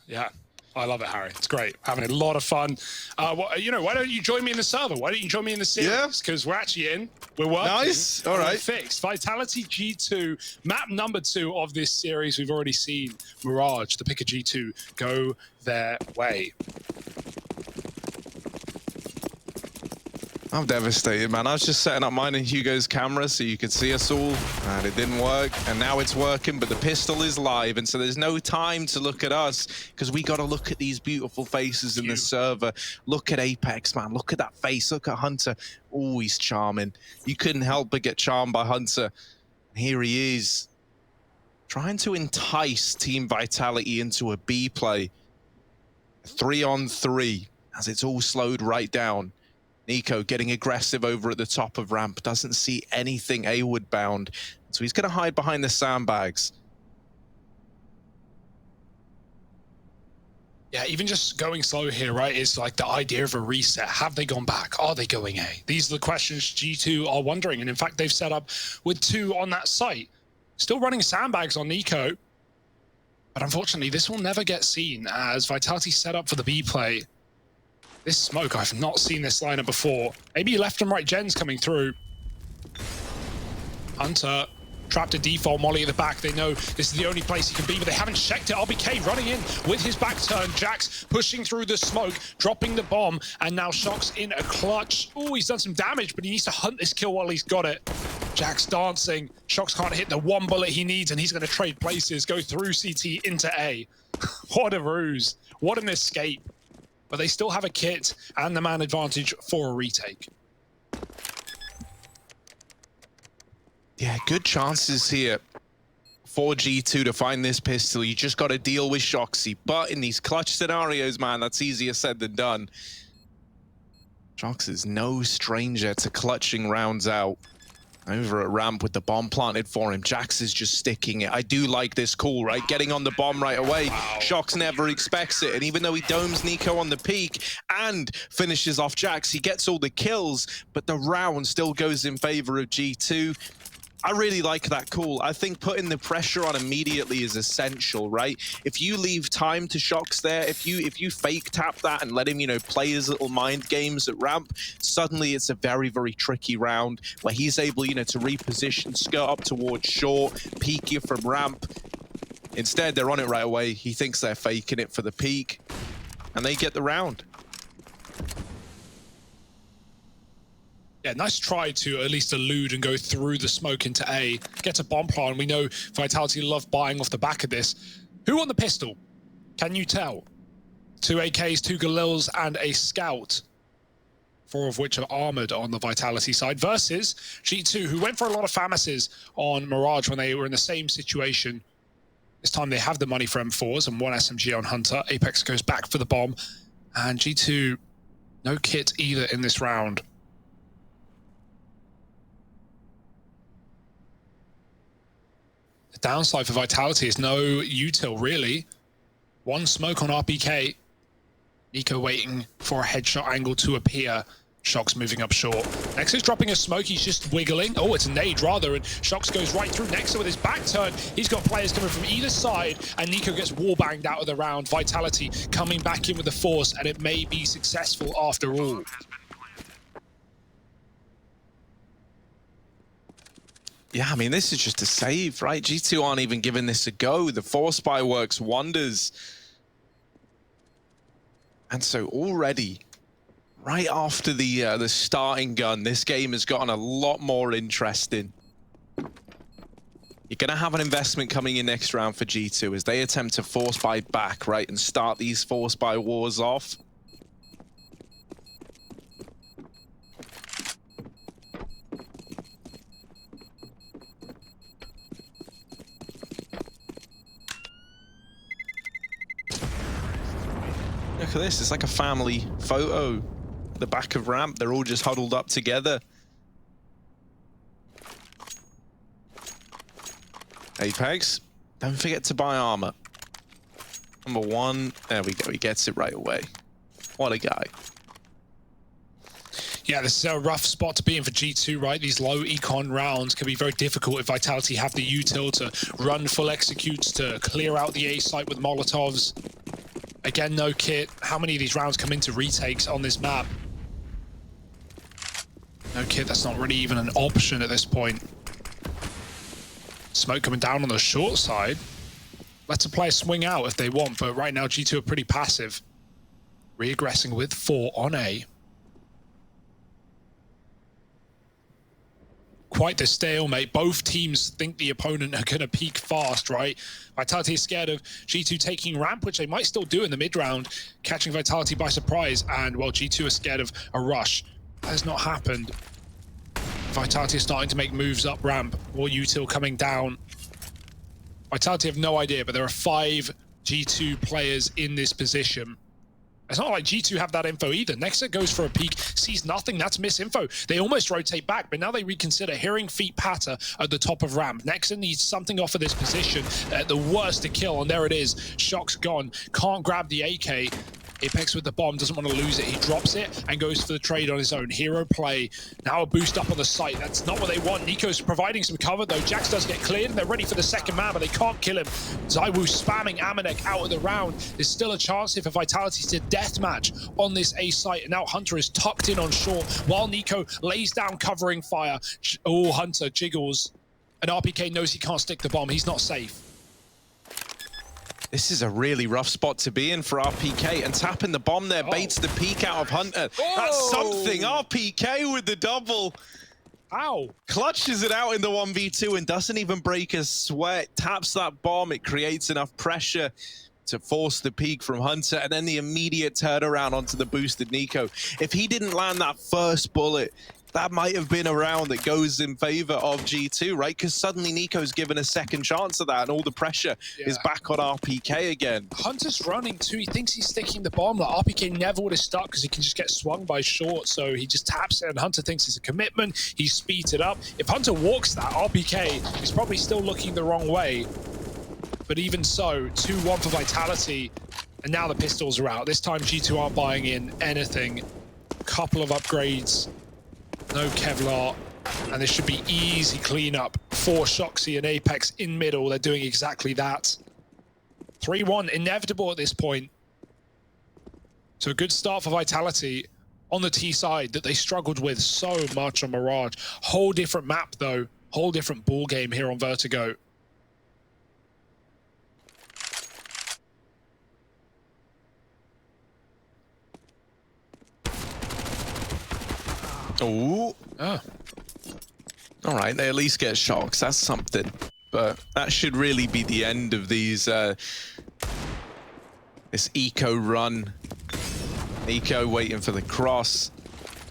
Yeah. I love it, Harry. It's great. Having a lot of fun. You know, why don't you join me in the server? Why don't you join me in the series? Because we're actually in. We're working. Nice. All right. We're fixed. Vitality G2, map number 2 of this series. We've already seen Mirage, the pick of G2, go their way. I'm devastated, man. I was just setting up mine and Hugo's camera so you could see us all, and it didn't work. And now it's working, but the pistol is live, and so there's no time to look at us because we got to look at these beautiful faces in the server. Look at Apex, man. Look at that face. Look at Hunter. Oh, he's charming. You couldn't help but get charmed by Hunter. Here he is, trying to entice Team Vitality into a B play. 3-on-3, as it's all slowed right down. Nico getting aggressive over at the top of ramp, doesn't see anything A-ward bound, so he's going to hide behind the sandbags. Yeah, even just going slow here, right, is like the idea of a reset. Have they gone back? Are they going A? These are the questions G2 are wondering, and in fact, they've set up with 2 on that site. Still running sandbags on Nico, but unfortunately, this will never get seen as Vitality set up for the B play. This smoke, I've not seen this lineup before. Maybe left and right gens coming through. Hunter trapped a default molly at the back. They know this is the only place he can be, but they haven't checked it. RBK running in with his back turn. Jax pushing through the smoke, dropping the bomb, and now Shock's in a clutch. Oh, he's done some damage, but he needs to hunt this kill while he's got it. Jax dancing. Shox can't hit the one bullet he needs, and he's going to trade places, go through CT into A. What a ruse. What an escape. But they still have a kit and the man advantage for a retake. Yeah, good chances here for G2 to find this pistol. You just got to deal with Shoxy. But in these clutch scenarios, man, that's easier said than done. Shox is no stranger to clutching rounds out. Over at ramp with the bomb planted for him. Jax is just sticking it. I do like this call, right? Getting on the bomb right away. Wow. Shox never expects it. And even though he domes Nico on the peak and finishes off Jax, he gets all the kills, but the round still goes in favor of G2. I really like that call. I think putting the pressure on immediately is essential, right? If you leave time to Shox there, if you fake tap that and let him, you know, play his little mind games at ramp, suddenly it's a very, very tricky round where he's able, you know, to reposition, skirt up towards short, peek you from ramp. Instead, they're on it right away. He thinks they're faking it for the peak, and they get the round. Yeah, nice try to at least elude and go through the smoke into A. Get a bomb plant. We know Vitality love buying off the back of this. Who on the pistol? Can you tell? 2 AKs, 2 Galils, and a Scout. 4 of which are armored on the Vitality side. Versus G2, who went for a lot of FAMASes on Mirage when they were in the same situation. This time they have the money for M4s and 1 SMG on Hunter. Apex goes back for the bomb. And G2, no kit either in this round. The downside for Vitality is no util, really. 1 smoke on RPK. Nico waiting for a headshot angle to appear. Shox moving up short. Nexus dropping a smoke, he's just wiggling. Oh, it's a nade rather, and Shox goes right through Nexus with his back turn. He's got players coming from either side, and Nico gets wallbanged out of the round. Vitality coming back in with the force, and it may be successful after all. Yeah, I mean, this is just a save, right? G2 aren't even giving this a go. The force buy works wonders. And so already, right after the starting gun, this game has gotten a lot more interesting. You're going to have an investment coming in next round for G2 as they attempt to force buy back, right, and start these force buy wars off. Look at this, it's like a family photo. The back of ramp, they're all just huddled up together. Apex, don't forget to buy armor. Number 1, there we go, he gets it right away. What a guy. Yeah, this is a rough spot to be in for G2, right? These low econ rounds can be very difficult if Vitality have the util to run full executes, to clear out the A site with Molotovs. Again, no kit. How many of these rounds come into retakes on this map? No kit, that's not really even an option at this point. Smoke coming down on the short side. Let a player swing out if they want, but right now G2 are pretty passive. Reaggressing with 4 on A. Quite the stalemate. Both teams think the opponent are going to peak fast, right? Vitality is scared of G2 taking ramp, which they might still do in the mid round, catching Vitality by surprise. And well, G2 are scared of a rush. That has not happened. Vitality is starting to make moves up ramp. More util coming down. Vitality have no idea, but there are 5 G2 players in this position. It's not like G2 have that info either. Nexa goes for a peek, sees nothing, that's misinfo. They almost rotate back, but now they reconsider. Hearing feet patter at the top of ramp. Nexa needs something off of this position. The worst to kill, and there it is. Shock's gone, can't grab the AK. Apex with the bomb, doesn't want to lose it. He drops it and goes for the trade on his own. Hero play. Now a boost up on the site. That's not what they want. Nico's providing some cover though. Jax does get cleared and they're ready for the second man, but they can't kill him. Zywoo spamming Amanek out of the round. There's still a chance here for Vitality to deathmatch on this A site. And now Hunter is tucked in on short while Nico lays down covering fire. Oh, Hunter jiggles. And RPK knows he can't stick the bomb. He's not safe. This is a really rough spot to be in for RPK, and tapping the bomb there baits the peek out of Hunter. That's something. RPK with the double. Ow. Clutches it out in the 1v2 and doesn't even break a sweat. Taps that bomb. It creates enough pressure to force the peek from Hunter, and then the immediate turnaround onto the boosted Nico. If he didn't land that first bullet, that might have been a round that goes in favor of G2, right? Because suddenly Nico's given a second chance of that, and all the pressure is back on RPK again. Hunter's running too. He thinks he's sticking the bomb. Like RPK never would have stuck because he can just get swung by short. So he just taps it, and Hunter thinks it's a commitment. He speeds it up. If Hunter walks that, RPK is probably still looking the wrong way. But even so, 2-1 for Vitality, and now the pistols are out. This time G2 aren't buying in anything. Couple of upgrades. No Kevlar, and this should be easy cleanup for Shoxy and Apex in middle. They're doing exactly that. 3-1, inevitable at this point. So a good start for Vitality on the T side that they struggled with so much on Mirage. Whole different map though, whole different ball game here on Vertigo. Oh. Oh. All right, they at least get shocks. That's something. But that should really be the end of these, this eco run. Eco waiting for the cross.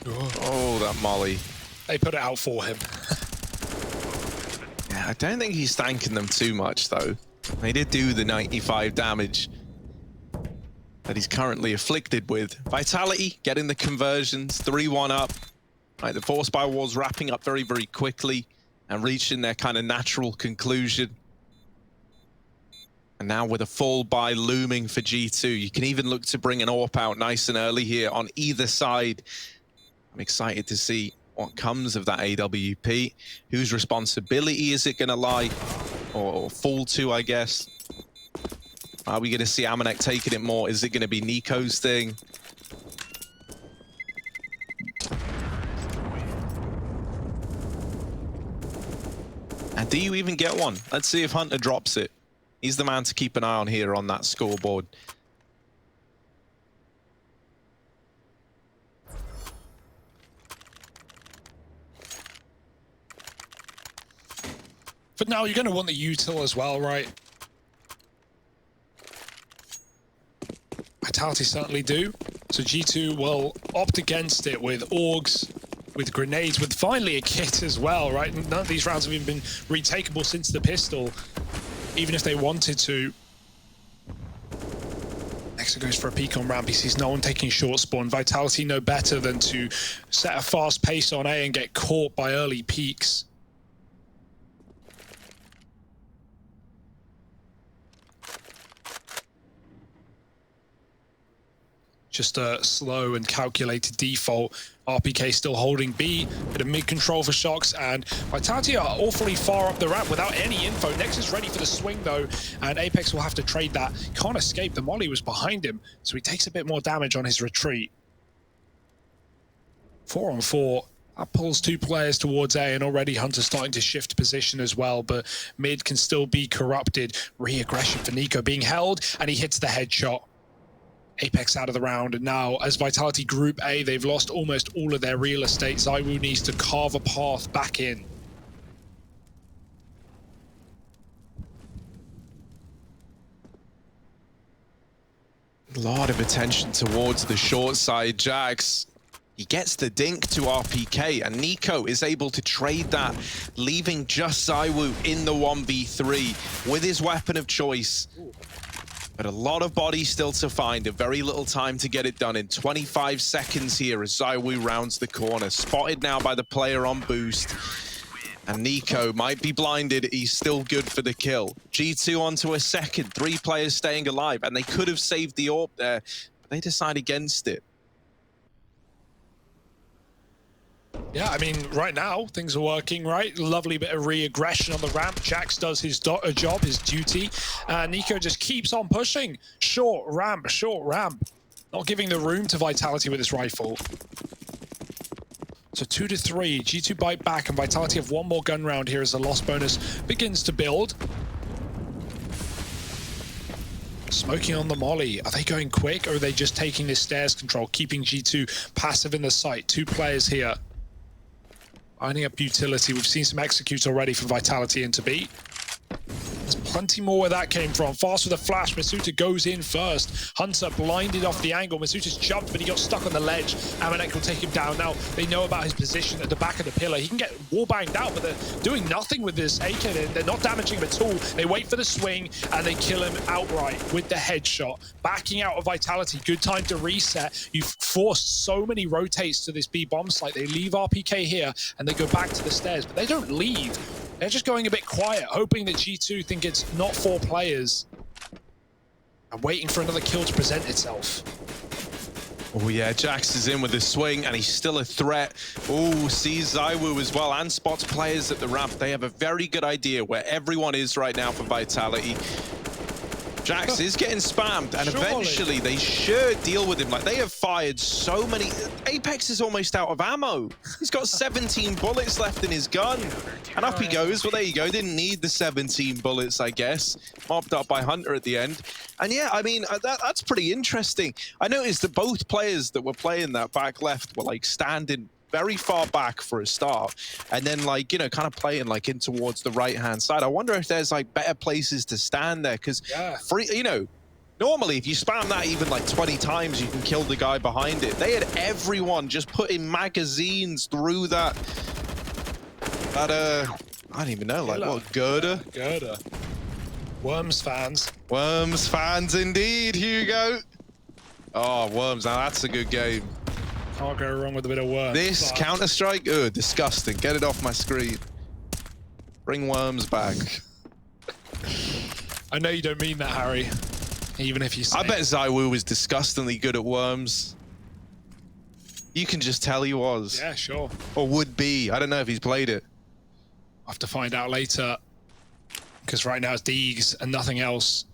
Oh, that molly. They put it out for him. Yeah, I don't think he's thanking them too much, though. They did do the 95 damage that he's currently afflicted with. Vitality getting the conversions, 3-1 up. Right, the force by walls wrapping up very, very quickly and reaching their kind of natural conclusion. And now with a full buy looming for G2, you can even look to bring an AWP out nice and early here on either side. I'm excited to see what comes of that AWP. Whose responsibility is it going to lie or fall to, I guess? Are we going to see Amanek taking it more? Is it going to be Nico's thing? And do you even get one? Let's see if Hunter drops it. He's the man to keep an eye on here on that scoreboard. But now you're going to want the util as well, right? Vitality certainly do. So G2 will opt against it with AUGs, with grenades, with finally a kit as well, right? None of these rounds have even been retakeable since the pistol, even if they wanted to. Nexa goes for a peek on ramp. He sees no one taking short spawn. Vitality know better than to set a fast pace on A and get caught by early peaks. Just a slow and calculated default. RPK still holding B, bit of mid-control for Shox, and Vitality are awfully far up the ramp without any info. Nexus ready for the swing though, and Apex will have to trade that. Can't escape, the molly was behind him, so he takes a bit more damage on his retreat. 4 on 4. That pulls 2 players towards A, and already Hunter's starting to shift position as well, but mid can still be corrupted. Re-aggression for Nico being held, and he hits the headshot. Apex out of the round, and now as Vitality Group A, they've lost almost all of their real estate. ZywOo needs to carve a path back in. A lot of attention towards the short side. Jax, he gets the dink to RPK, and Nico is able to trade that, leaving just ZywOo in the 1v3 with his weapon of choice. But a lot of bodies still to find, a very little time to get it done in 25 seconds here as ZywOo rounds the corner. Spotted now by the player on boost. And Nico might be blinded, he's still good for the kill. G2 onto a second, 3 players staying alive, and they could have saved the AWP there, but they decide against it. Yeah, I mean, right now, things are working, right? Lovely bit of re-aggression on the ramp. Jax does his job, his duty. Nico just keeps on pushing. Short ramp, short ramp. Not giving the room to Vitality with his rifle. So 2 to 3, G2 bite back, and Vitality have 1 more gun round here as the loss bonus begins to build. Smoking on the molly. Are they going quick, or are they just taking this stairs control, keeping G2 passive in the site? 2 players here. Lining up utility. We've seen some executes already from Vitality into B. There's plenty more where that came from. Fast with a flash. Masuta goes in first. Hunter blinded off the angle. Masuta's jumped, but he got stuck on the ledge. Amanek will take him down. Now they know about his position at the back of the pillar. He can get wall-banged out, but they're doing nothing with this AK. They're not damaging him at all. They wait for the swing, and they kill him outright with the headshot. Backing out of Vitality. Good time to reset. You've forced so many rotates to this B bomb site. They leave RPK here, and they go back to the stairs, but they don't leave. They're just going a bit quiet, hoping that G2 think it's not 4 players and waiting for another kill to present itself. Oh yeah, Jax is in with the swing, and he's still a threat. Oh, sees ZywOo as well, and spots players at the ramp. They have a very good idea where everyone is right now for Vitality. Jax is getting spammed, and eventually they should deal with him. Like, they have fired so many. Apex is almost out of ammo. He's got 17 bullets left in his gun. And up he goes. Well, there you go. Didn't need the 17 bullets, I guess. Mobbed up by Hunter at the end. And yeah, I mean, that's pretty interesting. I noticed that both players that were playing that back left were like standing very far back for a start, and then, like, you know, kind of playing like in towards the right hand side. I wonder if there's like better places to stand there, because you know, normally if you spam that even like 20 times, you can kill the guy behind it. They had everyone just putting magazines through that I don't even know, like what, girder? Girder. Worms fans. Worms fans indeed, Hugo. Oh, Worms, now that's a good game. Can't go wrong with a bit of Worms. This Counter-Strike? Ugh, disgusting. Get it off my screen. Bring Worms back. I know you don't mean that, Harry. Even if you say I bet ZywOo was disgustingly good at Worms. You can just tell he was. Yeah, sure. Or would be. I don't know if he's played it. I'll have to find out later. Because right now it's Deegs and nothing else.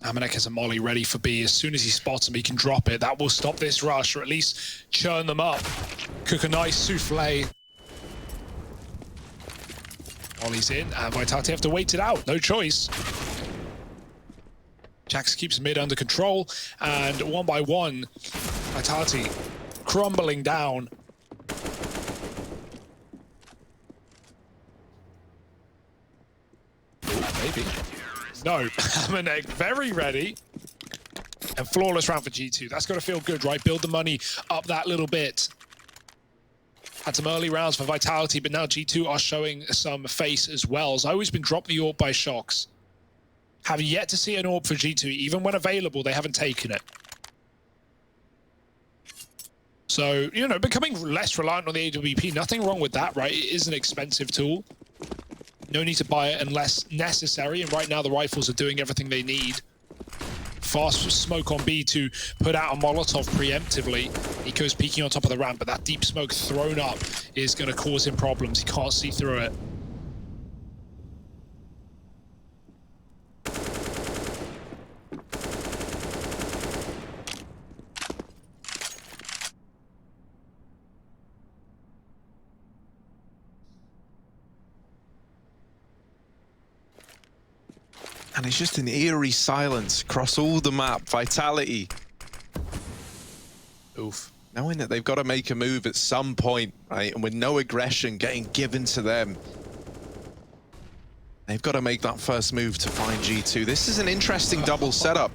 Amanek has a molly ready for B. As soon as he spots him, he can drop it. That will stop this rush, or at least churn them up. Cook a nice souffle. Molly's in, and Vitality have to wait it out. No choice. Jax keeps mid under control, and 1 by 1, Vitality crumbling down. Maybe. No, Amanek very ready. And flawless round for G2. That's got to feel good, right? Build the money up that little bit. Had some early rounds for Vitality, but now G2 are showing some face as well. As always been dropped the AWP by Shox. Have yet to see an AWP for G2. Even when available, they haven't taken it. So, you know, becoming less reliant on the AWP. Nothing wrong with that, right? It is an expensive tool. No need to buy it unless necessary, and right now the rifles are doing everything they need. fast smoke on B to put out a Molotov preemptively. Nico's peeking on top of the ramp, but that deep smoke thrown up is going to cause him problems. He can't see through it. And it's just an eerie silence across all the map. Vitality. Oof. Knowing that they've got to make a move at some point, right? And with no aggression getting given to them. They've got to make that first move to find G2. This is an interesting double setup.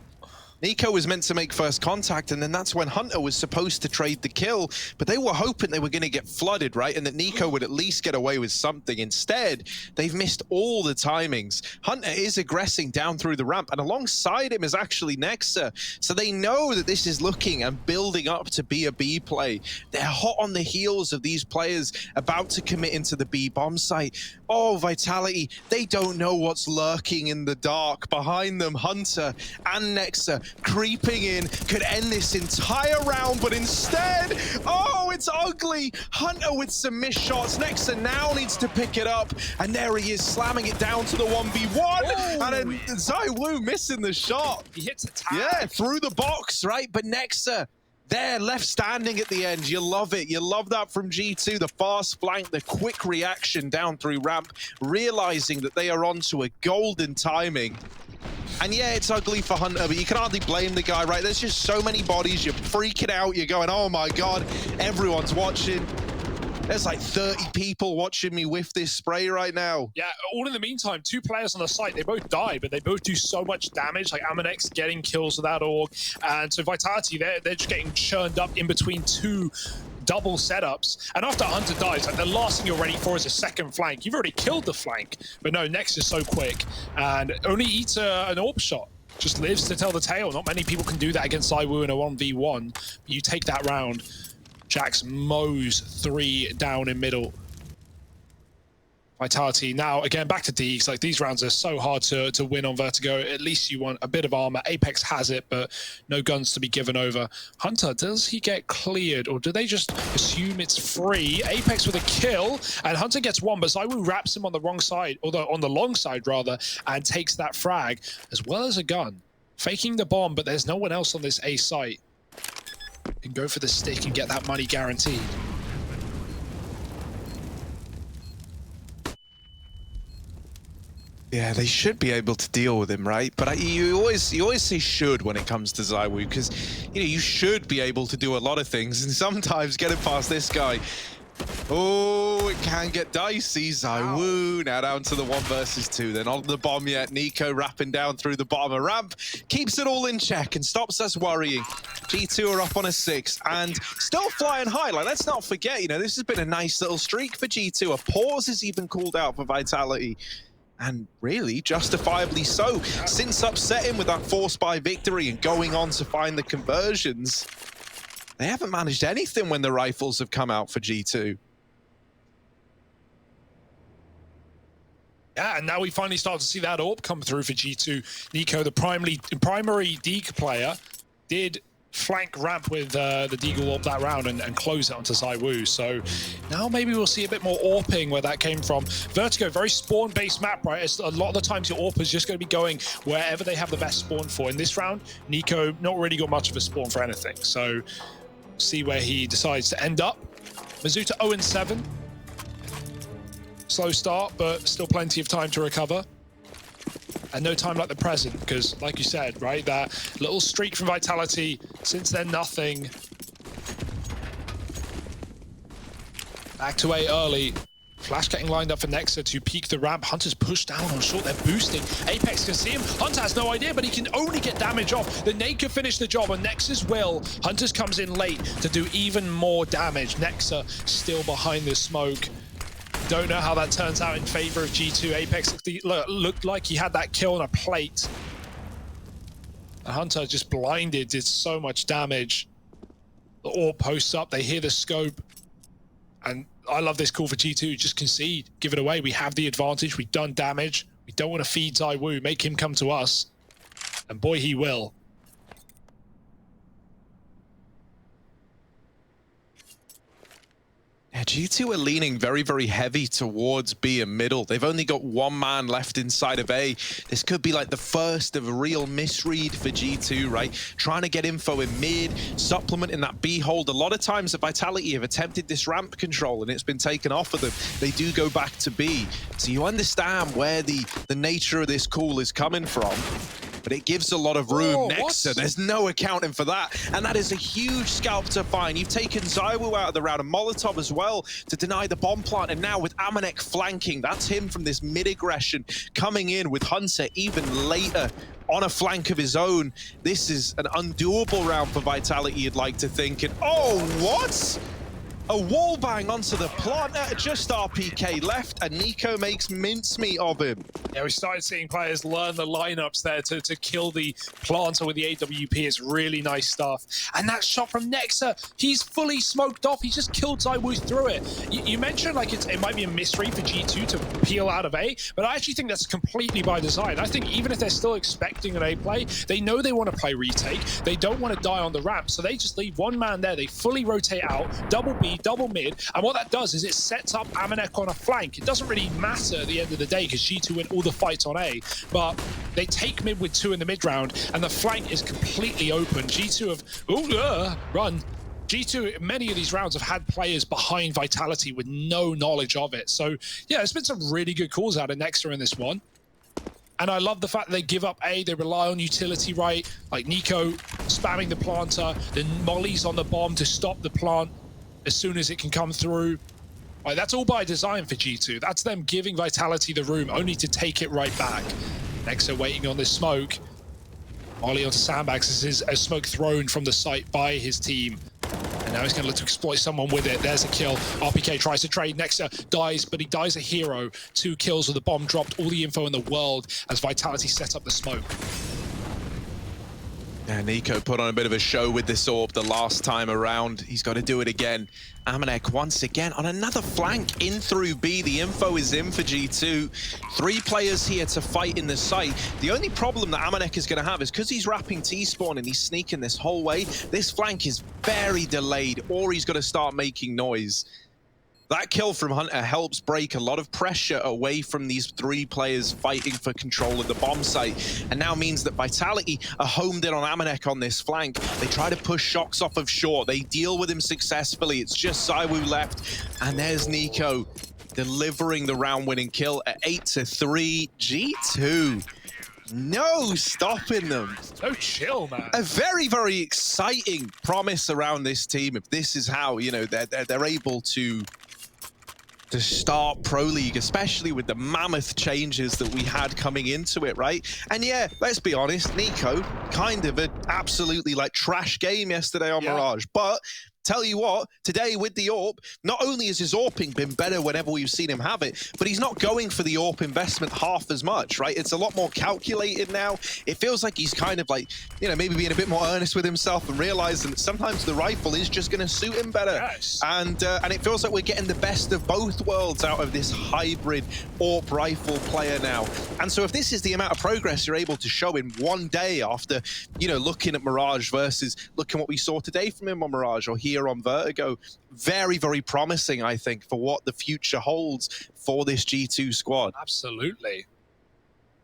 Nico was meant to make first contact, and then that's when Hunter was supposed to trade the kill, but they were hoping they were going to get flooded, right? And that Nico would at least get away with something. Instead, they've missed all the timings. Hunter is aggressing down through the ramp, and alongside him is actually Nexa. So they know that this is looking and building up to be a B play. They're hot on the heels of these players about to commit into the B bomb site. Oh, Vitality, they don't know what's lurking in the dark behind them. Hunter and Nexa creeping in could end this entire round, but instead, oh, it's ugly. Hunter with some missed shots. Nexa now needs to pick it up, and there he is, slamming it down to the 1v1. Oh, and then ZywOo missing the shot. He hits the tag. Yeah, through the box, right? But Nexa, there, left standing at the end. You love it. You love that from G2. The fast flank, the quick reaction down through ramp, realizing that they are onto a golden timing. And yeah, it's ugly for Hunter, but you can hardly blame the guy, right? There's just so many bodies. You're freaking out. You're going, oh my God, everyone's watching. There's like 30 people watching me whiff this spray right now. Yeah, all in the meantime, 2 players on the site, they both die, but they both do so much damage, like Amanex getting kills with that org. And so Vitality, they're just getting churned up in between 2 double setups. And after Hunter dies, like the last thing you're ready for is a second flank. You've already killed the flank, but no, Nex is so quick and only eats an AWP shot. Just lives to tell the tale. Not many people can do that against ZywOo in a 1v1. But you take that round. Jax mows 3 down in middle. Vitality now, again, back to Deeks. Like, these rounds are so hard to win on Vertigo. At least you want a bit of armor. Apex has it, but no guns to be given over. Hunter, does he get cleared, or do they just assume it's free? Apex with a kill, and Hunter gets 1, but ZywOo wraps him on the wrong side, or on the long side, rather, and takes that frag, as well as a gun. Faking the bomb, but there's no one else on this A site. Can go for the stick and get that money guaranteed. Yeah, they should be able to deal with him, right? But you always say should when it comes to ZywOo, because you should be able to do a lot of things, and sometimes getting past this guy, oh, it can get dicey. ZywOo now down to the 1 versus 2. Then on the bomb yet. Nico wrapping down through the bottom of ramp, keeps it all in check and stops us worrying. G2 are up on a 6 and still flying high. Like, let's not forget, this has been a nice little streak for G2. A pause is even called out for Vitality. And really, justifiably so. Since upsetting with that forced buy victory and going on to find the conversions, they haven't managed anything when the rifles have come out for G2. Yeah, and now we finally start to see that AWP come through for G2. Nico, the primary Deke player, did flank ramp with the Deagle AWP that round and close it onto ZywOo. So now maybe we'll see a bit more AWPing where that came from. Vertigo, very spawn-based map, right? It's a lot of the times your AWP is just going to be going wherever they have the best spawn for. In this round, Nico not really got much of a spawn for anything. So see where he decides to end up. Mizuta 0-7. Slow start, but still plenty of time to recover. And no time like the present, because like you said, right, that little streak from Vitality, since then nothing. Back to A early. Flash getting lined up for Nexa to peek the ramp. Hunter's pushed down on short, they're boosting. Apex can see him. Hunter has no idea, but he can only get damage off. The nade could finish the job, and Nexa's will. Hunter's comes in late to do even more damage. Nexa still behind the smoke. Don't know how that turns out in favor of G2. Apex looked like he had that kill on a plate. And Hunter just blinded, did so much damage. The AWP posts up, they hear the scope. And I love this call for G2, just concede, give it away. We have the advantage, we've done damage. We don't want to feed ZywOo, make him come to us. And boy, he will. G2 are leaning very, very heavy towards B and middle. They've only got one man left inside of A. This could be like the first of a real misread for G2, right? Trying to get info in mid, supplementing that B hold. A lot of times the Vitality have attempted this ramp control and it's been taken off of them. They do go back to B. So you understand where the nature of this call is coming from. But it gives a lot of room next to. There's no accounting for that. And that is a huge scalp to find. You've taken ZywOo out of the round and Molotov as well to deny the bomb plant. And now with Amanek flanking, that's him from this mid-aggression coming in with Hunter even later on a flank of his own. This is an undoable round for Vitality, you'd like to think. And oh, what? A wall bang onto the planter, just RPK left, and Nico makes mincemeat of him. Yeah, we started seeing players learn the lineups there to kill the planter with the AWP. It's really nice stuff. And that shot from Nexa, he's fully smoked off. He just killed ZywOo through it. You mentioned like it might be a misread for G2 to peel out of A, but I actually think that's completely by design. I think even if they're still expecting an A play, they know they want to play retake. They don't want to die on the ramp, so they just leave one man there. They fully rotate out, double B, double mid, and what that does is it sets up Amanek on a flank. It doesn't really matter at the end of the day because G2 win all the fights on A, but they take mid with 2 in the mid round, and the flank is completely open. G2 have run. G2, many of these rounds have had players behind Vitality with no knowledge of it. So yeah, there's been some really good calls out of Nexa in this one. And I love the fact that they give up A, they rely on utility, right? Like Nico spamming the planter, then mollies on the bomb to stop the plant as soon as it can come through. Like, that's all by design for G2. That's them giving Vitality the room, only to take it right back. Nexa waiting on this smoke. Molly onto Sandbags. This is a smoke thrown from the site by his team. And now he's going to look to exploit someone with it. There's a kill. RPK tries to trade. Nexa dies, but he dies a hero. 2 kills with the bomb dropped. All the info in the world as Vitality set up the smoke. Yeah, Nico put on a bit of a show with this AWP the last time around. He's got to do it again. Amanek once again on another flank in through B. The info is in for G2. 3 players here to fight in the site. The only problem that Amanek is going to have is because he's wrapping T-spawn and he's sneaking this whole way, this flank is very delayed, or he's got to start making noise. That kill from Hunter helps break a lot of pressure away from these 3 players fighting for control of the bomb site, and now means that Vitality are homed in on Amanek on this flank. They try to push Shocks off of short. They deal with him successfully. It's just ZywOo left, and there's Nico delivering the round-winning kill at 8-3. G2. No stopping them. So chill, man. A very, very exciting promise around this team. If this is how, you know, they're able to start Pro League, especially with the mammoth changes that we had coming into it, right? And yeah, let's be honest, Nico, kind of an absolutely like trash game yesterday on Mirage, but tell you what, today with the AWP, not only has his AWPing been better whenever we've seen him have it, but he's not going for the AWP investment half as much, right? It's a lot more calculated now. It feels like he's kind of like, you know, maybe being a bit more earnest with himself and realizing that sometimes the rifle is just going to suit him better. Yes. And it feels like we're getting the best of both worlds out of this hybrid AWP rifle player now. And so if this is the amount of progress you're able to show in one day after, you know, looking at Mirage versus looking what we saw today from him on Mirage or here on Vertigo, very, very promising, I think, for what the future holds for this G2 squad. Absolutely.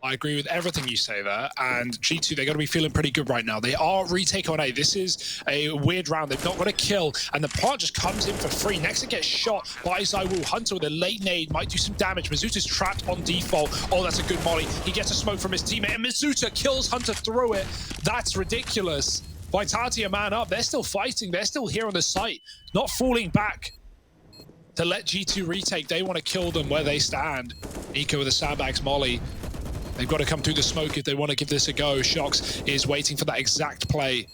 I agree with everything you say there, and G2, they're going to be feeling pretty good right now. They are retake on A. This is a weird round. They've not got a kill, and the plant just comes in for free. Nexa gets shot by ZywOo. Hunter with a late nade might do some damage. Mizuta's trapped on default. Oh, that's a good molly. He gets a smoke from his teammate, and Mizuta kills Hunter through it. That's ridiculous. Vitality are man up. They're still fighting. They're still here on the site, not falling back to let G2 retake. They want to kill them where they stand. Nico with a Sandbags molly. They've got to come through the smoke if they want to give this a go. Shocks is waiting for that exact play.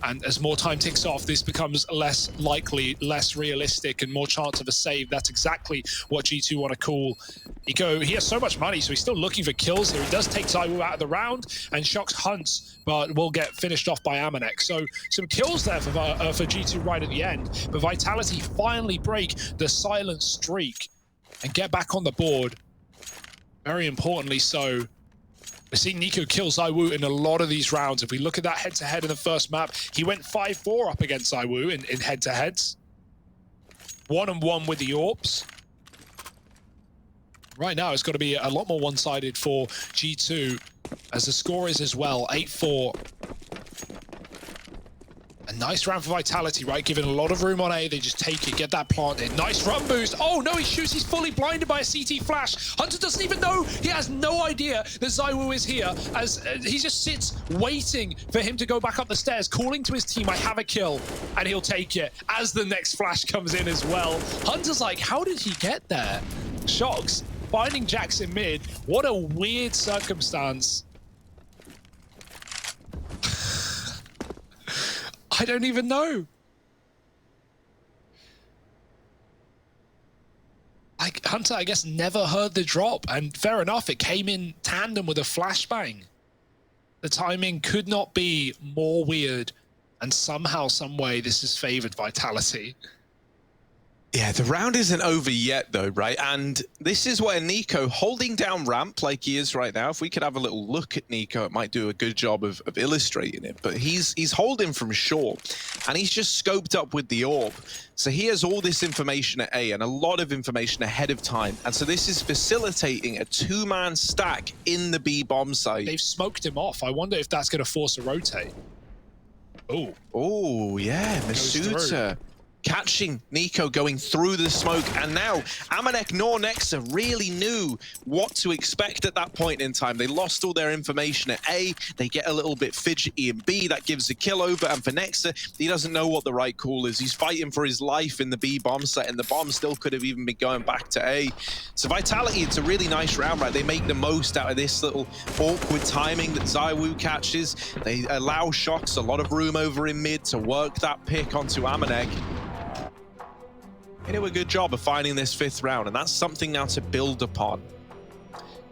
And as more time ticks off, this becomes less likely, less realistic, and more chance of a save. That's exactly what G2 want to call. Nico, he has so much money, so he's still looking for kills here. He does take ZywOo out of the round, and Shocks hunts, but will get finished off by Amanek. So some kills there for G2 right at the end. But Vitality finally break the silent streak and get back on the board. Very importantly so. We're seeing Nico kill ZywOo in a lot of these rounds. If we look at that head-to-head in the first map, he went 5-4 up against ZywOo in head-to-heads. 1-on-1 with the AWPs. Right now, it's got to be a lot more one-sided for G2, as the score is as well, 8-4. A nice round for Vitality, right? Giving a lot of room on A. They just take it, get that planted. Nice run boost. Oh, no, he shoots. He's fully blinded by a CT flash. Hunter doesn't even know. He has no idea that ZywOo is here, as he just sits waiting for him to go back up the stairs, calling to his team, I have a kill, and he'll take it as the next flash comes in as well. Hunter's like, how did he get there? Shox finding Jackson mid. What a weird circumstance. I don't even know. Hunter, I guess, never heard the drop, and fair enough, it came in tandem with a flashbang. The timing could not be more weird, and somehow, some way, this has favored Vitality. Yeah, the round isn't over yet, though, right? And this is where Nico, holding down ramp like he is right now, if we could have a little look at Nico, it might do a good job of illustrating it. But he's holding from short, and he's just scoped up with the AWP. So he has all this information at A and a lot of information ahead of time. And so this is facilitating a two-man stack in the B bomb site. They've smoked him off. I wonder if that's going to force a rotate. Oh. Oh, yeah, Masuta catching Nico going through the smoke, and now Amanek nor Nexa really knew what to expect at that point in time. They lost all their information at A, they get a little bit fidgety in B, that gives a kill over, and for Nexa, he doesn't know what the right call is. He's fighting for his life in the B bomb set, and the bomb still could have even been going back to A. So Vitality, it's a really nice round, right? They make the most out of this little awkward timing that ZywOo catches. They allow Shox a lot of room over in mid to work that pick onto Amanek. They do a good job of finding this fifth round, and that's something now to build upon.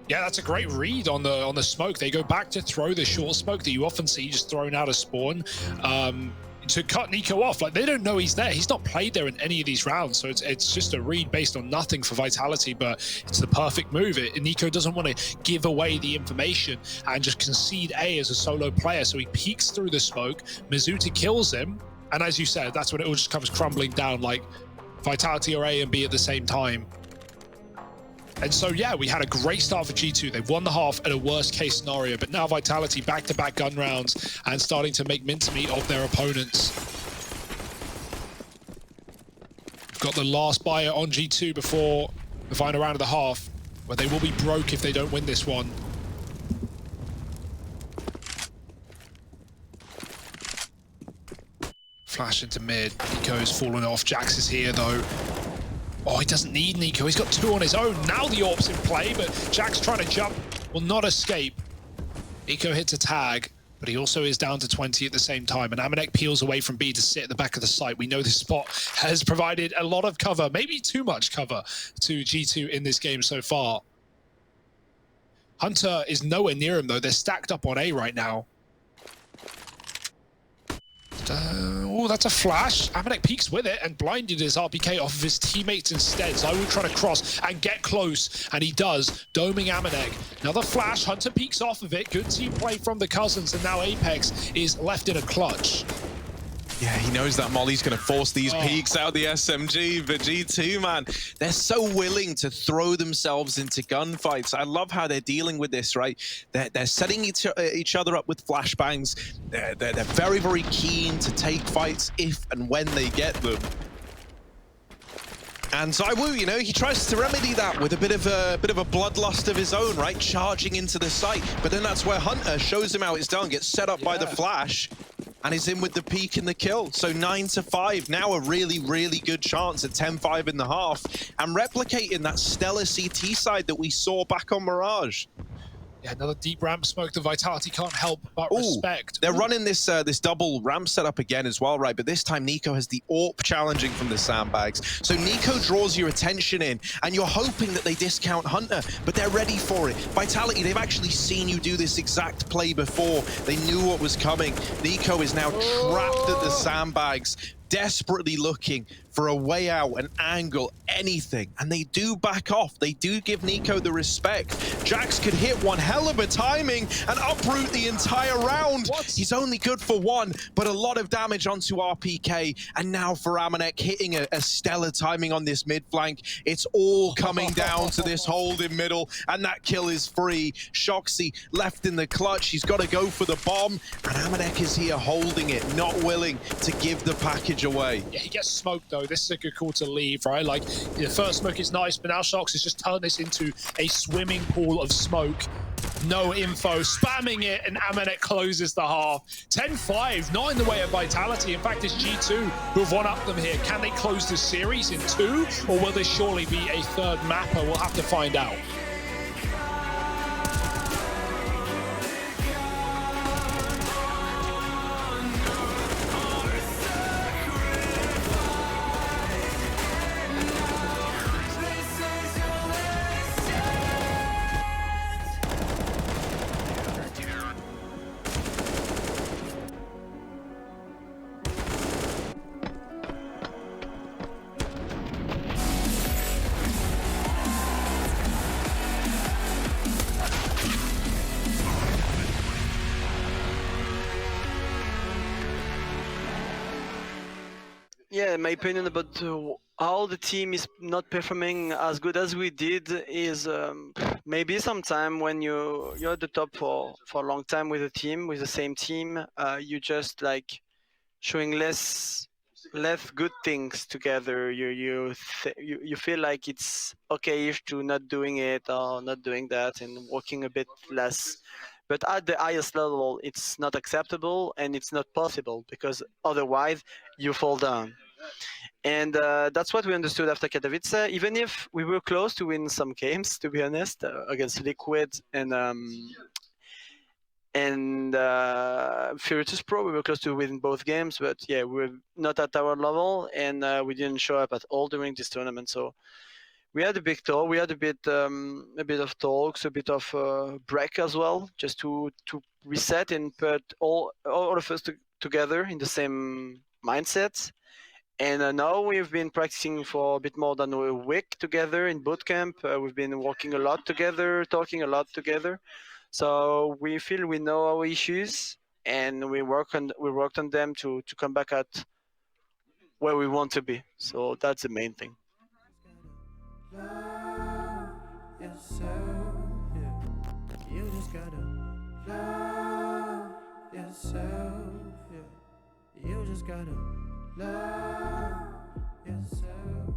Yeah, that's a great read on the smoke. They go back to throw the short smoke that you often see just thrown out of spawn to cut Nico off. Like, they don't know he's there. He's not played there in any of these rounds, so it's just a read based on nothing for Vitality, but it's the perfect move. Nico doesn't want to give away the information and just concede A as a solo player, so he peeks through the smoke. Masuta kills him, and as you said, that's when it all just comes crumbling down, like Vitality are A and B at the same time. And so, yeah, we had a great start for G2. They've won the half at a worst case scenario, but now Vitality back-to-back gun rounds and starting to make mincemeat of their opponents. We've got the last buyer on G2 before the final round of the half, where they will be broke if they don't win this one. Flash into mid. Nico's fallen off. Jax is here, though. Oh, he doesn't need Nico. He's got two on his own. Now the AWP's in play, but Jax trying to jump will not escape. Nico hits a tag, but he also is down to 20 at the same time, and Amanek peels away from B to sit at the back of the site. We know this spot has provided a lot of cover, maybe too much cover, to G2 in this game so far. Hunter is nowhere near him, though. They're stacked up on A right now. Oh, that's a flash. Amanek peeks with it and blinded his RPK off of his teammates instead. ZywOo trying to cross and get close, and he does, doming Amanek. Another flash, Hunter peeks off of it. Good team play from the Cousins, and now Apex is left in a clutch. Yeah, he knows that Molly's going to force these peaks out the SMG, but G2, man, they're so willing to throw themselves into gunfights. I love how they're dealing with this, right? They're setting each other up with flashbangs. They're very, very keen to take fights if and when they get them. And ZywOo, you know, he tries to remedy that with a bit of a bloodlust of his own, right? Charging into the site. But then that's where Hunter shows him how it's done, gets set up by the flash, and is in with the peak and the kill. So 9-5, now a really, really good chance at 10-5 in the half, and replicating that stellar CT side that we saw back on Mirage. Yeah, another deep ramp smoke. The Vitality can't help but respect. They're running this this double ramp setup again as well, right? But this time Nico has the AWP challenging from the sandbags. So Nico draws your attention in, and you're hoping that they discount Hunter, but they're ready for it. Vitality, they've actually seen you do this exact play before. They knew what was coming. Nico is now trapped at the sandbags, desperately looking for a way out, an angle, anything. And they do back off. They do give Nico the respect. Jax could hit one hell of a timing and uproot the entire round. What? He's only good for one, but a lot of damage onto RPK. And now for Amanek hitting a stellar timing on this mid flank. It's all coming down to this hold in middle, and that kill is free. Shoxy left in the clutch. He's got to go for the bomb, and Amanek is here holding it, not willing to give the package away. Yeah, he gets smoked though. This is a good call to leave, right? Like, the first smoke is nice, but now Shox has just turned this into a swimming pool of smoke. No info, spamming it, and Amanek closes the half. 10-5, not in the way of Vitality. In fact, it's G2 who have one-upped them here. Can they close this series in 2, or will there surely be a third mapper? We'll have to find out. Yeah, my opinion about how the team is not performing as good as we did is maybe sometime when you're at the top for a long time with a team, with the same team, you just like showing less good things together. You feel like it's okay-ish to not doing it or not doing that and working a bit less. But at the highest level, it's not acceptable and it's not possible, because otherwise you fall down. And that's what we understood after Katowice, even if we were close to win some games, to be honest, against Liquid and Furious Pro. We were close to win both games, but yeah, we were not at our level, and we didn't show up at all during this tournament. So we had a big talk. We had a bit of talks, a bit of break as well, just to reset and put all of us together in the same mindset. And now we've been practicing for a bit more than a week together in bootcamp. We've been working a lot together, talking a lot together. So we feel we know our issues, and we worked on them to come back at where we want to be. So that's the main thing. Love yourself, yeah. You just gotta love yourself, yeah. You just gotta love yourself.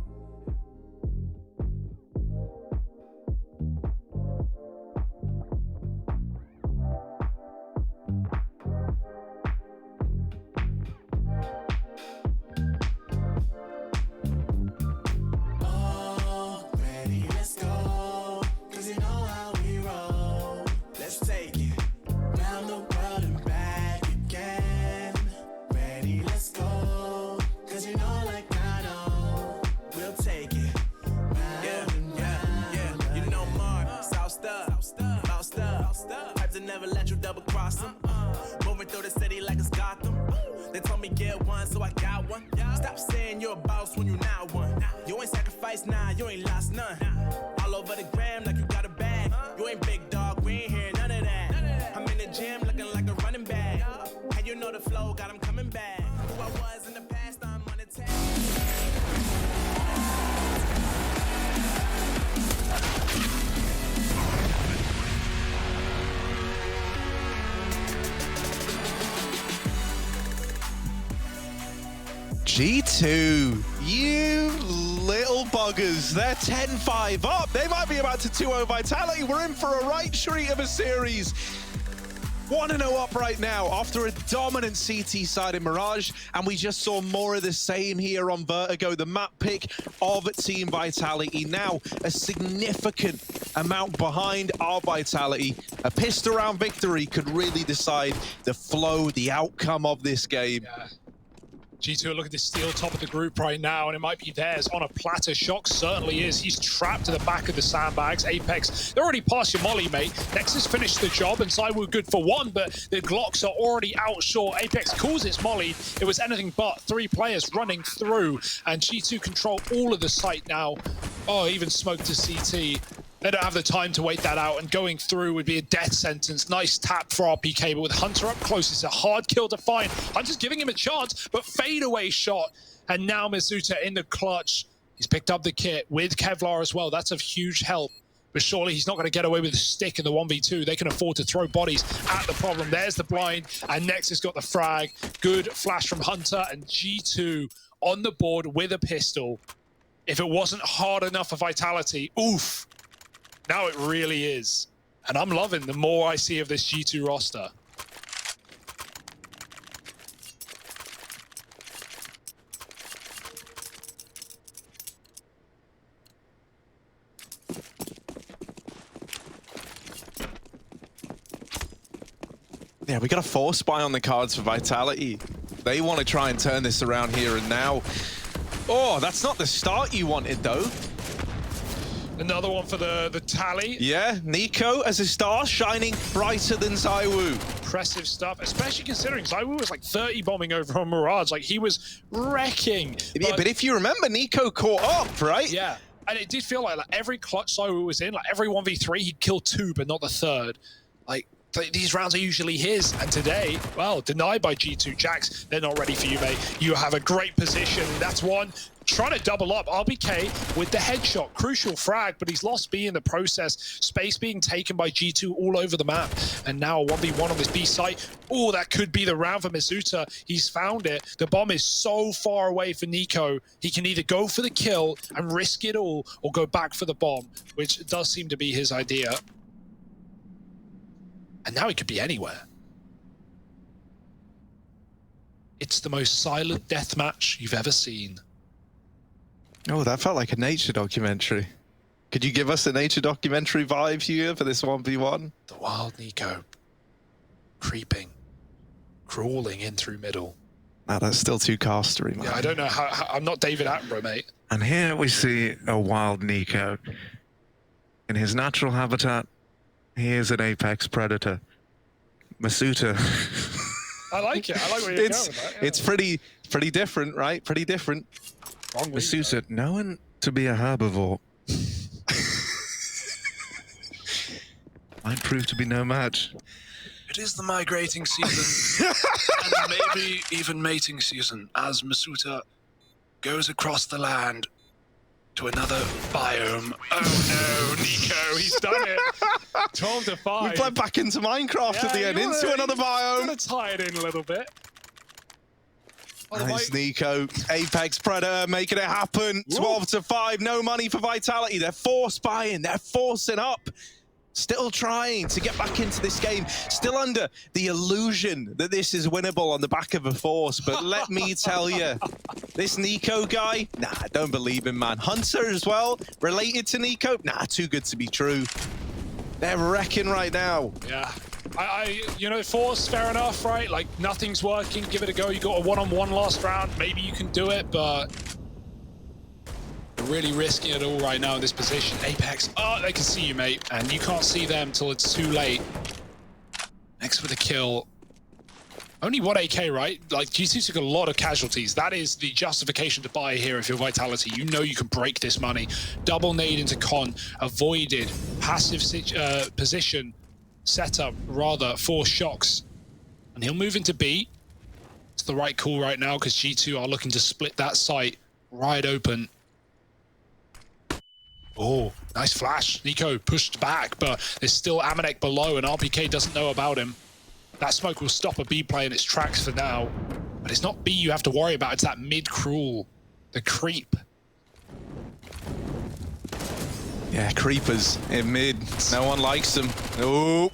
Never let you double cross them. Moving through the city like it's Gotham. They told me get one, so I got one. Stop saying you're a boss when you not one. You ain't sacrificed, nah, you ain't lost none. All over the gram like you got a bag. You ain't big dog, we ain't hear none of that. I'm in the gym looking like a running back. And you know the flow, got him coming back. Who I was in the past, I'm on the tag. G2, you little buggers. They're 10-5 up. They might be about to 2-0 Vitality. We're in for a right treat of a series. 1-0 up right now after a dominant CT side in Mirage, and we just saw more of the same here on Vertigo, the map pick of Team Vitality. Now a significant amount behind our Vitality. A pissed around victory could really decide the flow, the outcome of this game. Yeah. G2 look at this steal top of the group right now, and it might be theirs on a platter. Shox certainly is. He's trapped to the back of the sandbags. Apex, they're already past your molly, mate. Nexus finished the job, and Sidewoo good for one, but the Glocks are already out short. Apex calls its molly. It was anything but. 3 players running through, and G2 control all of the site now. Oh, even smoked to CT. They don't have the time to wait that out, and going through would be a death sentence. Nice tap for RPK, but with Hunter up close, it's a hard kill to find. Hunter's giving him a chance, but fadeaway shot. And now Masuta in the clutch. He's picked up the kit with Kevlar as well. That's of huge help. But surely he's not going to get away with a stick in the 1v2. They can afford to throw bodies at the problem. There's the blind, and Nexus got the frag. Good flash from Hunter, and G2 on the board with a pistol. If it wasn't hard enough for Vitality, oof. Now it really is. And I'm loving the more I see of this G2 roster. Yeah, we got a force spy on the cards for Vitality. They want to try and turn this around here and now. Oh, that's not the start you wanted, though. Another one for the tally. Yeah, Nico as a star, shining brighter than ZywOo. Impressive stuff, especially considering ZywOo was like 30 bombing over on Mirage. Like, he was wrecking. Yeah, but if you remember, Nico caught up, right? Yeah, and it did feel like every clutch ZywOo was in, like every 1v3, he'd kill 2, but not the 3rd. Like, these rounds are usually his, and today, well, denied by G2. Jax, they're not ready for you, mate. You have a great position. That's one. Trying to double up. RBK with the headshot. Crucial frag, but he's lost B in the process. Space being taken by G2 all over the map. And now a 1v1 on this B site. Oh, that could be the round for Masuta. He's found it. The bomb is so far away for Nico. He can either go for the kill and risk it all, or go back for the bomb, which does seem to be his idea. And now he could be anywhere. It's the most silent deathmatch you've ever seen. Oh, that felt like a nature documentary. Could you give us a nature documentary vibe here for this 1v1? The wild Nico. Creeping. Crawling in through middle. Nah, that's still too castery, man. Yeah, I don't know how I'm not David Attenborough, mate. And here we see a wild Nico. In his natural habitat, he is an apex predator. Masuta. I like it. I like where you're going with that. Yeah. It's pretty different, right? Pretty different. Masuta, known to be a herbivore, might prove to be no match. It is the migrating season, and maybe even mating season, as Masuta goes across the land to another biome. Oh no, Nico, he's done it. 12 to 5. We play back into Minecraft at the end, into another biome. Gonna tie it in a little bit. Nice, Nico. Apex Predator making it happen. 12 to 5. No money for Vitality. They're force buying. They're forcing up. Still trying to get back into this game. Still under the illusion that this is winnable on the back of a force. But let me tell you, this Nico guy, nah, I don't believe him, man. Hunter as well, related to Nico. Nah, too good to be true. They're wrecking right now. Yeah. You know, force, fair enough, right? Like, nothing's working, give it a go. You got a one-on-one last round, maybe you can do it, but really risking it all right now in this position. Apex, oh, they can see you, mate, and you can't see them till it's too late. Next with a kill. Only 1 AK, right? Like, G2 took a lot of casualties. That is the justification to buy here if you're Vitality. You know you can break this money. Double nade into Con, avoided, passive position, setup, rather, 4 shocks. And he'll move into B. It's the right call right now because G2 are looking to split that site right open. Oh, nice flash. Nico pushed back, but there's still Amanek below and RPK doesn't know about him. That smoke will stop a B play in its tracks for now. But it's not B you have to worry about, it's that mid-crawl, the creep. Yeah, creepers in mid. No one likes them. Oh,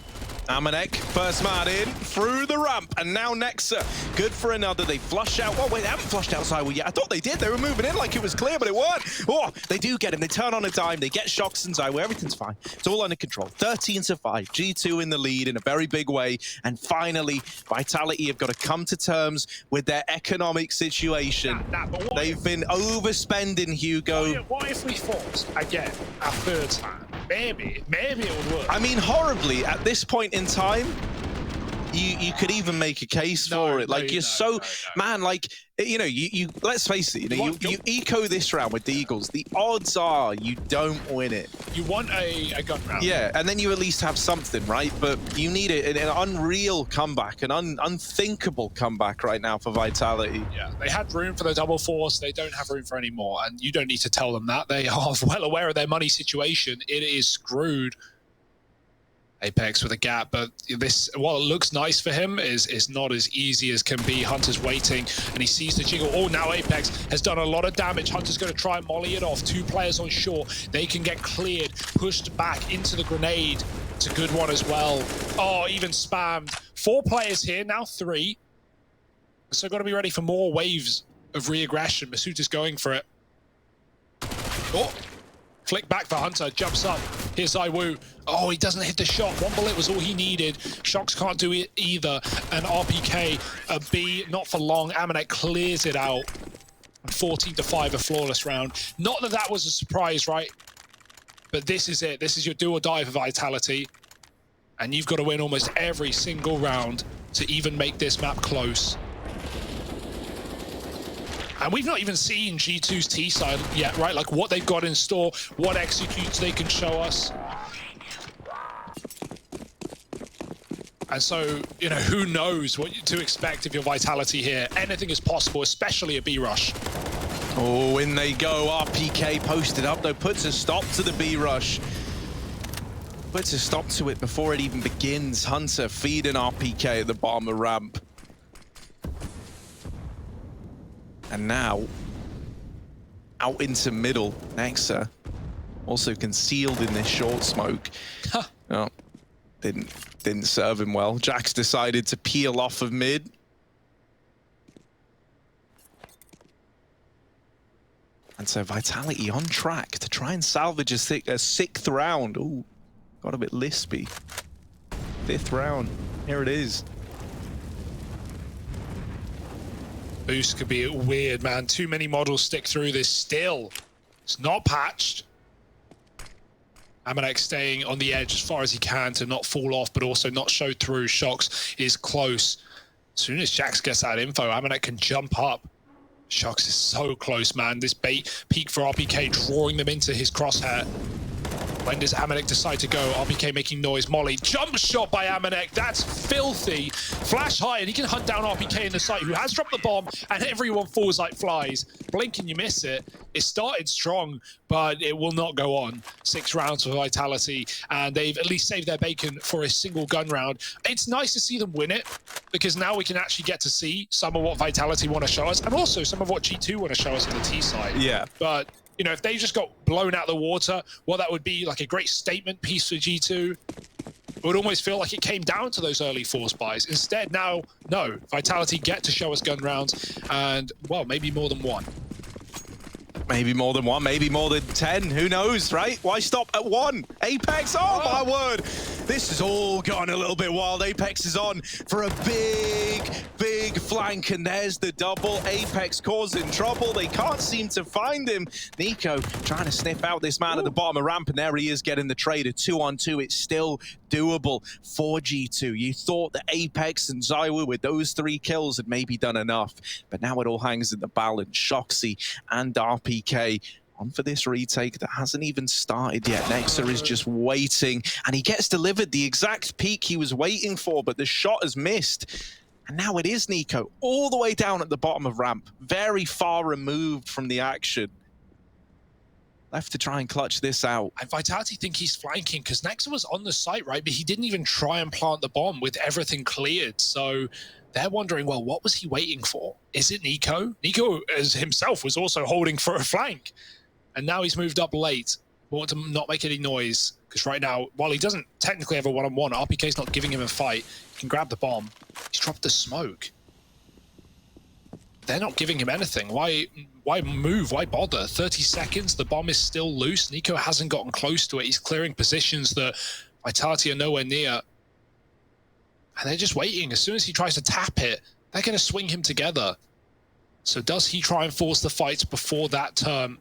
Amanek, first man in, through the ramp, and now Nexa, good for another. They flush out. Oh, wait, they haven't flushed out ZywOo yet. I thought they did. They were moving in like it was clear, but it weren't. Oh, they do get him. They turn on a dime. They get shocks and ZywOo. Everything's fine. It's all under control. 13 to 5. G2 in the lead in a very big way. And finally, Vitality have got to come to terms with their economic situation. They've been overspending, Hugo. What if we fought again a 3rd time? Maybe it would work. I mean, horribly at this point in time. you could even make a case for it. Like, man, like, you know, you let's face it, you know, you eco this round with the Eagles, the odds are you don't win it. You want a gun round. Yeah, and then you at least have something, right? But you need it, an unreal comeback, an unthinkable comeback right now for Vitality. Yeah, they had room for the double force. They don't have room for any more, and you don't need to tell them that. They are well aware of their money situation. It is screwed. Apex with a gap, but this, while it looks nice for him, is not as easy as can be. Hunter's waiting, and he sees the jiggle. Oh, now Apex has done a lot of damage. Hunter's going to try and molly it off. 2 players on shore. They can get cleared, pushed back into the grenade. It's a good one as well. Oh, even spammed. 4 players here, now 3. So got to be ready for more waves of re-aggression. Masuta's going for it. Oh, flick back for Hunter, jumps up. Here's Zaiwu. Oh, he doesn't hit the shot. 1 bullet was all he needed. Shocks can't do it either. And RPK, a B, not for long. Amanek clears it out. 14-5, a flawless round. Not that that was a surprise, right? But this is it. This is your do or die for Vitality. And you've got to win almost every single round to even make this map close. And we've not even seen G2's T side yet, right? Like what they've got in store, what executes they can show us. And so, you know, who knows what to expect of your Vitality here. Anything is possible, especially a B rush. Oh, in they go. RPK posted up, though, puts a stop to the B rush. Puts a stop to it before it even begins. Hunter feeding RPK at the bottom of ramp. And now, out into middle, Nexa, also concealed in this short smoke. Oh, didn't serve him well. Jax decided to peel off of mid. And so Vitality on track to try and salvage a 6th round. Ooh, got a bit lispy. 5th round, here it is. Boost could be weird, man. Too many models stick through this still. It's not patched. Amanek staying on the edge as far as he can to not fall off, but also not show through. Shocks is close. As soon as Jax gets that info, Amanek can jump up. Shocks is so close, man. This bait peak for RPK, drawing them into his crosshair. When does Amanek decide to go? RPK making noise. Molly, jump shot by Amanek. That's filthy. Flash high, and he can hunt down RPK in the site, who has dropped the bomb, and everyone falls like flies. Blink and you miss it. It started strong, but it will not go on. 6 rounds for Vitality, and they've at least saved their bacon for a single gun round. It's nice to see them win it, because now we can actually get to see some of what Vitality want to show us, and also some of what G2 want to show us on the T side. Yeah. But you know, if they just got blown out of the water, well, that would be like a great statement piece for G2. It would almost feel like it came down to those early force buys. Instead, now, no. Vitality get to show us gun rounds, and, well, maybe more than 1. Maybe more than 1, maybe more than 10. Who knows, right? Why stop at 1? Apex, oh my word! This has all gotten a little bit wild. Apex is on for a big flank, and there's the double. Apex causing trouble. They can't seem to find him. Nico trying to sniff out this man at the bottom of ramp, and there he is getting the trade. A 2-on-2. It's still doable for G2. You thought that Apex and Zaiwu with those 3 kills had maybe done enough, but now it all hangs in the balance. Shoxy and RPK on for this retake that hasn't even started yet. Nexa is just waiting, and he gets delivered the exact peak he was waiting for, but the shot has missed. And now it is Nico, all the way down at the bottom of ramp, very far removed from the action. Left to try and clutch this out. And Vitality think he's flanking, because Nexa was on the site, right? But he didn't even try and plant the bomb with everything cleared. So they're wondering, well, what was he waiting for? Is it Nico? Nico as himself was also holding for a flank. And now he's moved up late. Want to not make any noise, because right now, while he doesn't technically have a one-on-one, RPK's not giving him a fight. He can grab the bomb. He's dropped the smoke. They're not giving him anything. Why move? Why bother? 30 seconds, the bomb is still loose. Nico hasn't gotten close to it. He's clearing positions that Vitality are nowhere near. And they're just waiting. As soon as he tries to tap it, they're going to swing him together. So does he try and force the fight before that turn?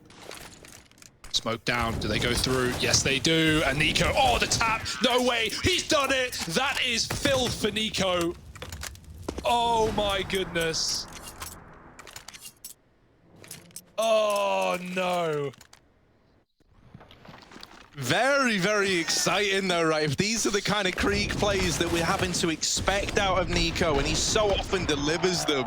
Smoke down. Do they go through? Yes, they do. And Nico, oh, the tap. No way. He's done it. That is filth for Nico. Oh, my goodness. Oh, no. Very, very exciting though, right? If these are the kind of Krieg plays that we're having to expect out of Nico, and he so often delivers them,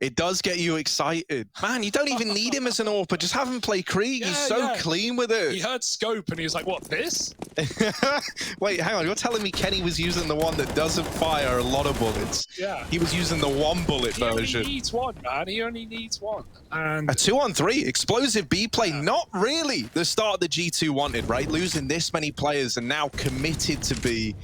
it does get you excited. Man, you don't even need him as an AWPer. Just have him play Krieg. He's so clean with it. He heard scope and he was like, what, this? Wait, hang on. You're telling me Kenny was using the one that doesn't fire a lot of bullets? Yeah. He was using the one bullet version. He only needs one, man. He only needs one. And a 2-on-3, explosive B play. Not really the start the G2 wanted, right? Losing this many players and now committed to B.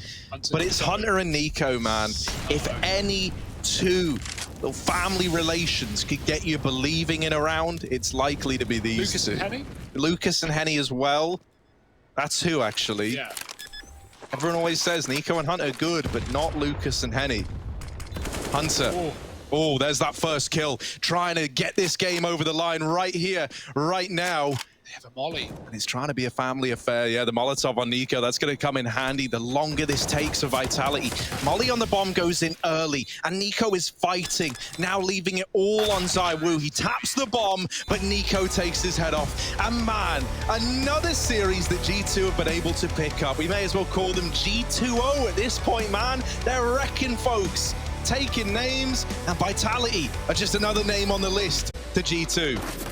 But it's Hunter and Nico, man. If any two little family relations could get you believing in a round, it's likely to be these Lucas two. and Henny? Lucas and Henny as well. That's who, actually. Yeah. Everyone always says Nico and Hunter are good, but not Lucas and Henny. Hunter. Oh, there's that first kill. Trying to get this game over the line right here, right now. They have a molly. And it's trying to be a family affair. Yeah, the Molotov on Nico, that's going to come in handy the longer this takes for Vitality. Molly on the bomb goes in early, and Nico is fighting, now leaving it all on ZywOo. He taps the bomb, but Nico takes his head off. And man, another series that G2 have been able to pick up. We may as well call them G2O at this point, man. They're wrecking folks, taking names, and Vitality are just another name on the list to G2.